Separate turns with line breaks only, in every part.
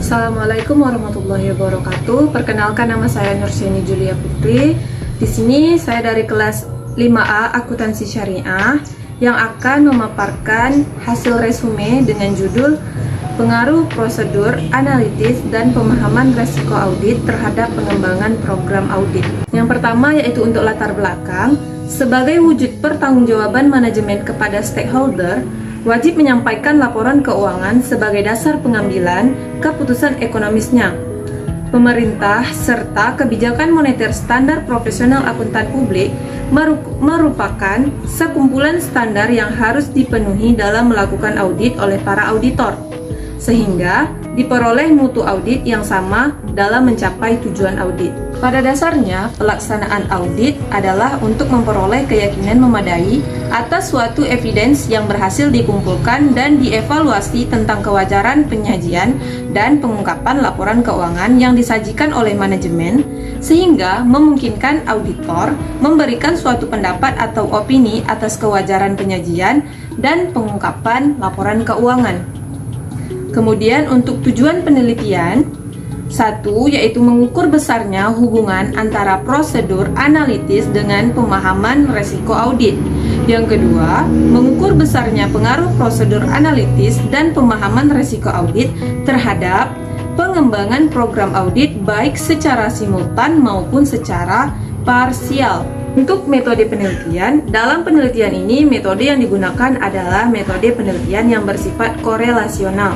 Assalamualaikum warahmatullahi wabarakatuh. Perkenalkan, nama saya Nursyeni Julia Putri. Di sini saya dari kelas 5A Akuntansi Syariah yang akan memaparkan hasil resume dengan judul Pengaruh Prosedur Analitis dan Pemahaman Resiko Audit terhadap Pengembangan Program Audit. Yang pertama yaitu untuk latar belakang. Sebagai wujud pertanggungjawaban manajemen kepada stakeholder, wajib menyampaikan laporan keuangan sebagai dasar pengambilan keputusan ekonomisnya. Pemerintah serta kebijakan moneter standar profesional akuntan publik merupakan sekumpulan standar yang harus dipenuhi dalam melakukan audit oleh para auditor, sehingga diperoleh mutu audit yang sama dalam mencapai tujuan audit. Pada dasarnya, pelaksanaan audit adalah untuk memperoleh keyakinan memadai atas suatu evidence yang berhasil dikumpulkan dan dievaluasi tentang kewajaran penyajian dan pengungkapan laporan keuangan yang disajikan oleh manajemen, sehingga memungkinkan auditor memberikan suatu pendapat atau opini atas kewajaran penyajian dan pengungkapan laporan keuangan. Kemudian untuk tujuan penelitian, satu, yaitu mengukur besarnya hubungan antara prosedur analitis dengan pemahaman resiko audit. Yang kedua, mengukur besarnya pengaruh prosedur analitis dan pemahaman resiko audit terhadap pengembangan program audit baik secara simultan maupun secara parsial. Untuk metode penelitian, dalam penelitian ini metode yang digunakan adalah metode penelitian yang bersifat korelasional.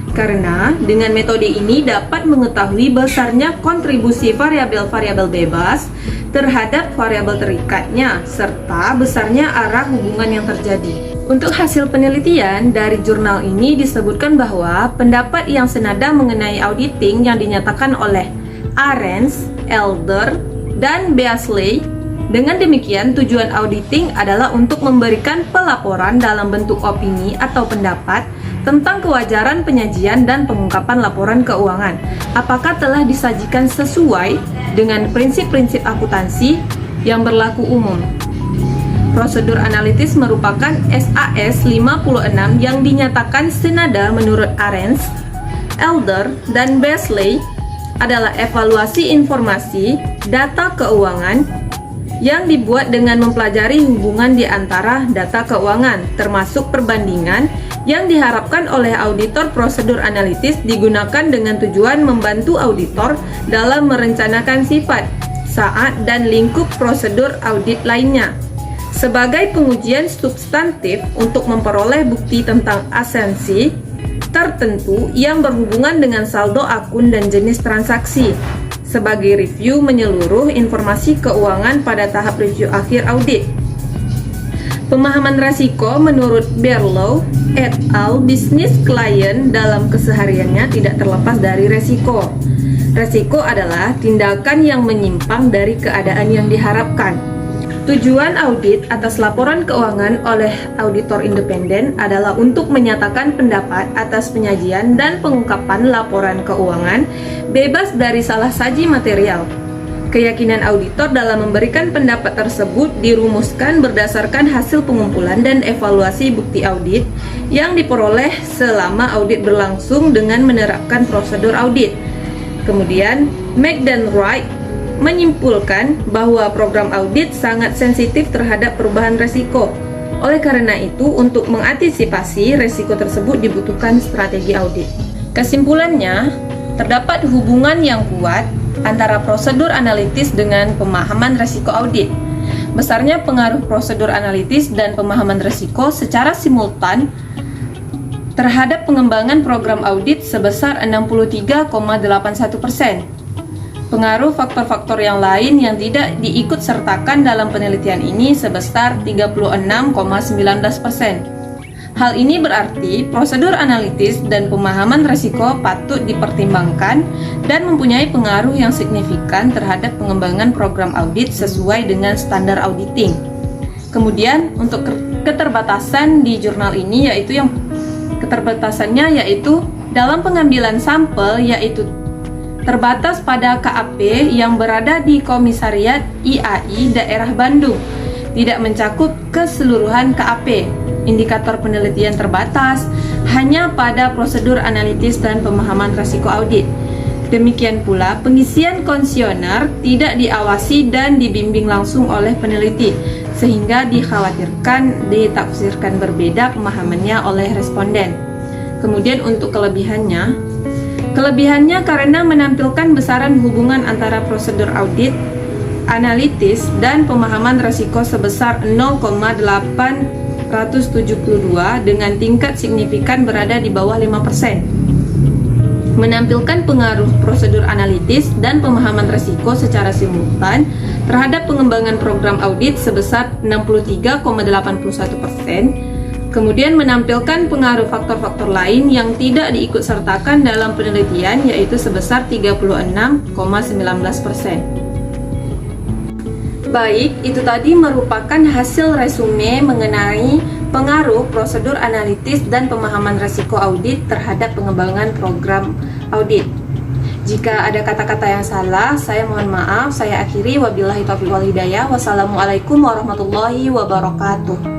Karena dengan metode ini dapat mengetahui besarnya kontribusi variabel-variabel bebas terhadap variabel terikatnya, serta besarnya arah hubungan yang terjadi. Untuk hasil penelitian dari jurnal ini disebutkan bahwa pendapat yang senada mengenai auditing yang dinyatakan oleh Arens, Elder, dan Beasley. Dengan demikian, tujuan auditing adalah untuk memberikan pelaporan dalam bentuk opini atau pendapat tentang kewajaran penyajian dan pengungkapan laporan keuangan. Apakah telah disajikan sesuai dengan prinsip-prinsip akuntansi yang berlaku umum. Prosedur analitis merupakan SAS 56 yang dinyatakan senada menurut Arens, Elder, dan Beasley adalah evaluasi informasi data keuangan yang dibuat dengan mempelajari hubungan di antara data keuangan, termasuk perbandingan yang diharapkan oleh auditor. Prosedur analitis digunakan dengan tujuan membantu auditor dalam merencanakan sifat, saat, dan lingkup prosedur audit lainnya sebagai pengujian substantif untuk memperoleh bukti tentang asensi tertentu yang berhubungan dengan saldo akun dan jenis transaksi, sebagai review menyeluruh informasi keuangan pada tahap review akhir audit. Pemahaman resiko menurut Berlow et al. Bisnis klien dalam kesehariannya tidak terlepas dari resiko. Resiko adalah tindakan yang menyimpang dari keadaan yang diharapkan. Tujuan audit atas laporan keuangan oleh auditor independen adalah untuk menyatakan pendapat atas penyajian dan pengungkapan laporan keuangan bebas dari salah saji material. Keyakinan auditor dalam memberikan pendapat tersebut dirumuskan berdasarkan hasil pengumpulan dan evaluasi bukti audit yang diperoleh selama audit berlangsung dengan menerapkan prosedur audit. Kemudian, Mack dan Wright menyimpulkan bahwa program audit sangat sensitif terhadap perubahan resiko. Oleh karena itu, untuk mengantisipasi resiko tersebut dibutuhkan strategi audit. Kesimpulannya, terdapat hubungan yang kuat antara prosedur analitis dengan pemahaman resiko audit. Besarnya pengaruh prosedur analitis dan pemahaman resiko secara simultan terhadap pengembangan program audit sebesar 63,81%. Pengaruh faktor-faktor yang lain yang tidak diikut sertakan dalam penelitian ini sebesar 36,19%. Hal ini berarti prosedur analitis dan pemahaman resiko patut dipertimbangkan dan mempunyai pengaruh yang signifikan terhadap pengembangan program audit sesuai dengan standar auditing. Kemudian untuk keterbatasan di jurnal ini yaitu keterbatasannya yaitu dalam pengambilan sampel yaitu terbatas pada KAP yang berada di Komisariat IAI Daerah Bandung, tidak mencakup keseluruhan KAP. Indikator penelitian terbatas, hanya pada prosedur analitis dan pemahaman risiko audit. Demikian pula, pengisian kuesioner tidak diawasi dan dibimbing langsung oleh peneliti, sehingga dikhawatirkan ditafsirkan berbeda pemahamannya oleh responden. Kemudian untuk kelebihannya karena menampilkan besaran hubungan antara prosedur audit, analitis, dan pemahaman risiko sebesar 0,872 dengan tingkat signifikan berada di bawah 5%. Menampilkan pengaruh prosedur analitis dan pemahaman risiko secara simultan terhadap pengembangan program audit sebesar 63,81%, kemudian menampilkan pengaruh faktor-faktor lain yang tidak diikutsertakan dalam penelitian yaitu sebesar 36,19%. Baik, itu tadi merupakan hasil resume mengenai pengaruh prosedur analitis dan pemahaman risiko audit terhadap pengembangan program audit. Jika ada kata-kata yang salah, saya mohon maaf. Saya akhiri, wabillahi taufiq wal hidayah. Wassalamualaikum warahmatullahi wabarakatuh.